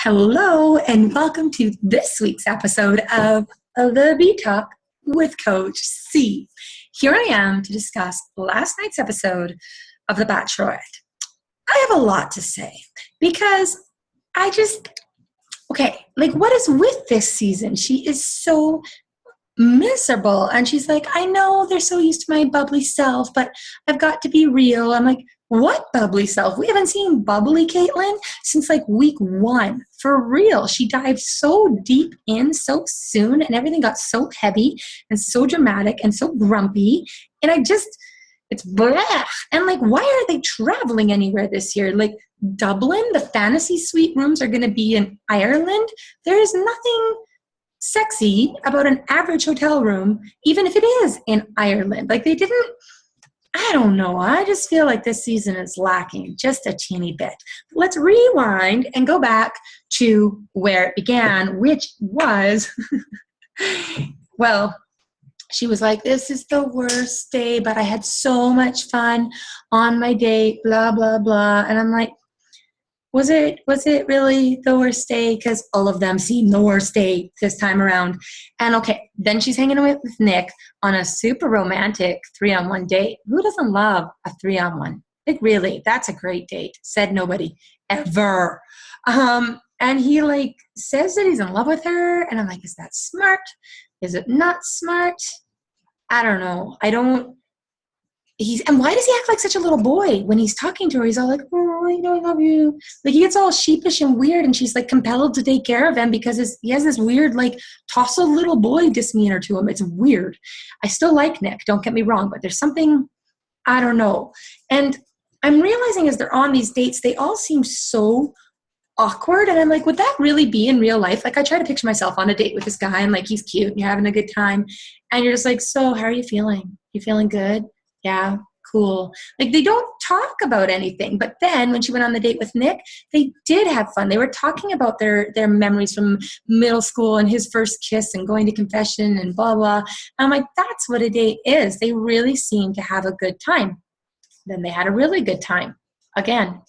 Hello, and welcome to this week's episode of The B Talk with Coach C. Here I am to discuss last night's episode of The Bachelorette. I have a lot to say because what is with this season? She is so miserable, and she's like, I know they're so used to my bubbly self, but I've got to be real. I'm like, what bubbly self? We haven't seen Bubbly Kaitlyn since like week 1. For real. She dived so deep in so soon, and everything got so heavy and so dramatic and so grumpy. And it's blah. And like, why are they traveling anywhere this year? Like Dublin, the fantasy suite rooms are going to be in Ireland. There is nothing sexy about an average hotel room, even if it is in Ireland. Like I don't know. I just feel like this season is lacking just a teeny bit. Let's rewind and go back to where it began, which was, well, she was like, this is the worst day, but I had so much fun on my date, blah, blah, blah. And I'm like, was it really the worst day? Because all of them seem the worst day this time around. And okay, then she's hanging out with Nick on a super romantic 3-on-1 date. Who doesn't love a 3-on-1? Like really, that's a great date. Said nobody ever. And he like says that he's in love with her. And I'm like, is that smart? Is it not smart? I don't know. And why does he act like such a little boy when he's talking to her? He's all like, oh, I love you. Like he gets all sheepish and weird, and she's like compelled to take care of him because he has this weird, like, tousled little boy demeanor to him. It's weird. I still like Nick, don't get me wrong, but there's something, I don't know. And I'm realizing as they're on these dates, they all seem so awkward. And I'm like, would that really be in real life? Like I try to picture myself on a date with this guy and like he's cute and you're having a good time. And you're just like, so how are you feeling? You feeling good? Yeah, cool. Like they don't talk about anything. But then when she went on the date with Nick, they did have fun. They were talking about their memories from middle school and his first kiss and going to confession and blah, blah. And I'm like, that's what a date is. They really seem to have a good time. Then they had a really good time. Again,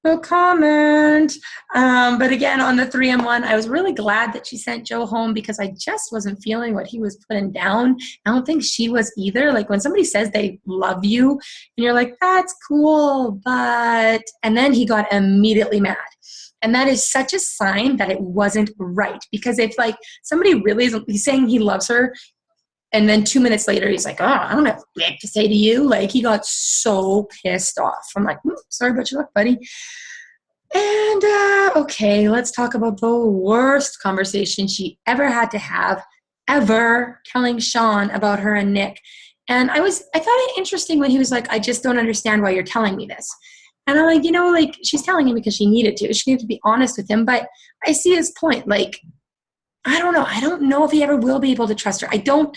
no comment. But again, on the 3-on-1, I was really glad that she sent Joe home because I just wasn't feeling what he was putting down. I don't think she was either. Like when somebody says they love you and you're like, that's cool, but, and then he got immediately mad. And that is such a sign that it wasn't right. Because if like somebody really is, he's saying he loves her, and then 2 minutes later, he's like, oh, I don't have shit to say to you. Like, he got so pissed off. I'm like, sorry about your luck, buddy. And, okay, let's talk about the worst conversation she ever had to have, ever, telling Sean about her and Nick. And I thought it interesting when he was like, I just don't understand why you're telling me this. And I'm like, like, she's telling him because she needed to. She needed to be honest with him. But I see his point. Like, I don't know. I don't know if he ever will be able to trust her. I don't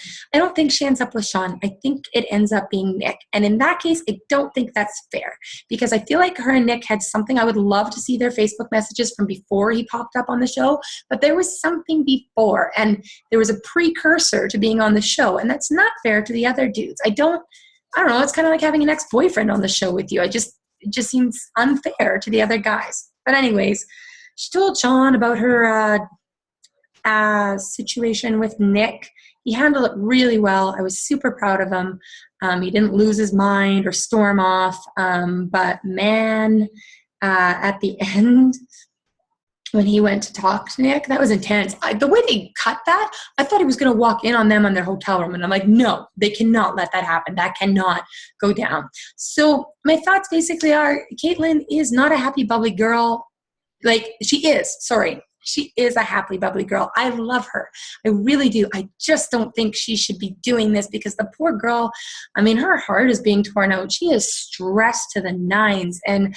think she ends up with Sean. I think it ends up being Nick. And in that case, I don't think that's fair because I feel like her and Nick had something. I would love to see their Facebook messages from before he popped up on the show, but there was something before and there was a precursor to being on the show. And that's not fair to the other dudes. I don't know. It's kind of like having an ex-boyfriend on the show with you. It just seems unfair to the other guys. But anyways, she told Sean about her, situation with Nick. He handled it really well. I was super proud of him. He didn't lose his mind or storm off. But man, at the end, when he went to talk to Nick, that was intense. The way they cut that, I thought he was going to walk in on them on their hotel room. And I'm like, no, they cannot let that happen. That cannot go down. So my thoughts basically are, Kaitlyn is not a happy, bubbly girl. Like, she is a happy, bubbly girl. I love her. I really do. I just don't think she should be doing this because the poor girl, I mean, her heart is being torn out. She is stressed to the nines. And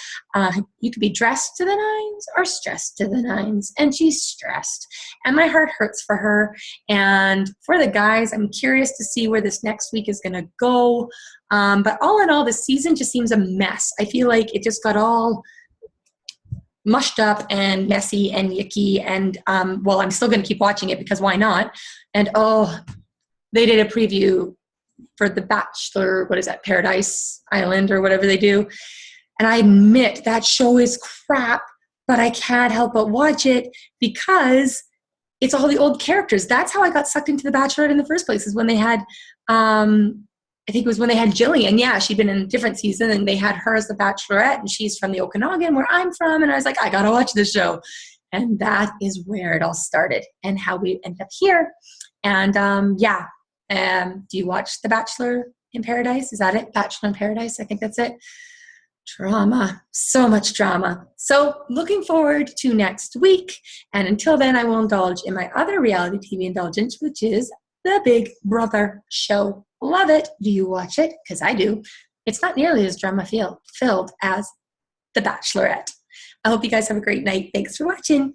you could be dressed to the nines or stressed to the nines. And she's stressed. And my heart hurts for her. And for the guys, I'm curious to see where this next week is going to go. But all in all, the season just seems a mess. I feel like it just got all mushed up and messy and yucky. And, I'm still going to keep watching it because why not? And, they did a preview for the Bachelor, what is that, Paradise Island or whatever they do. And I admit that show is crap, but I can't help but watch it because it's all the old characters. That's how I got sucked into The Bachelorette in the first place, is when they had, I think it was when they had Jillian. Yeah, she'd been in a different season, and they had her as the Bachelorette, and she's from the Okanagan, where I'm from. And I was like, I got to watch this show. And that is where it all started and how we ended up here. And do you watch The Bachelor in Paradise? Is that it? Bachelor in Paradise? I think that's it. Drama. So much drama. So looking forward to next week. And until then, I will indulge in my other reality TV indulgence, which is the Big Brother show. Love it. Do you watch it? Because I do. It's not nearly as drama-filled as The Bachelorette. I hope you guys have a great night. Thanks for watching.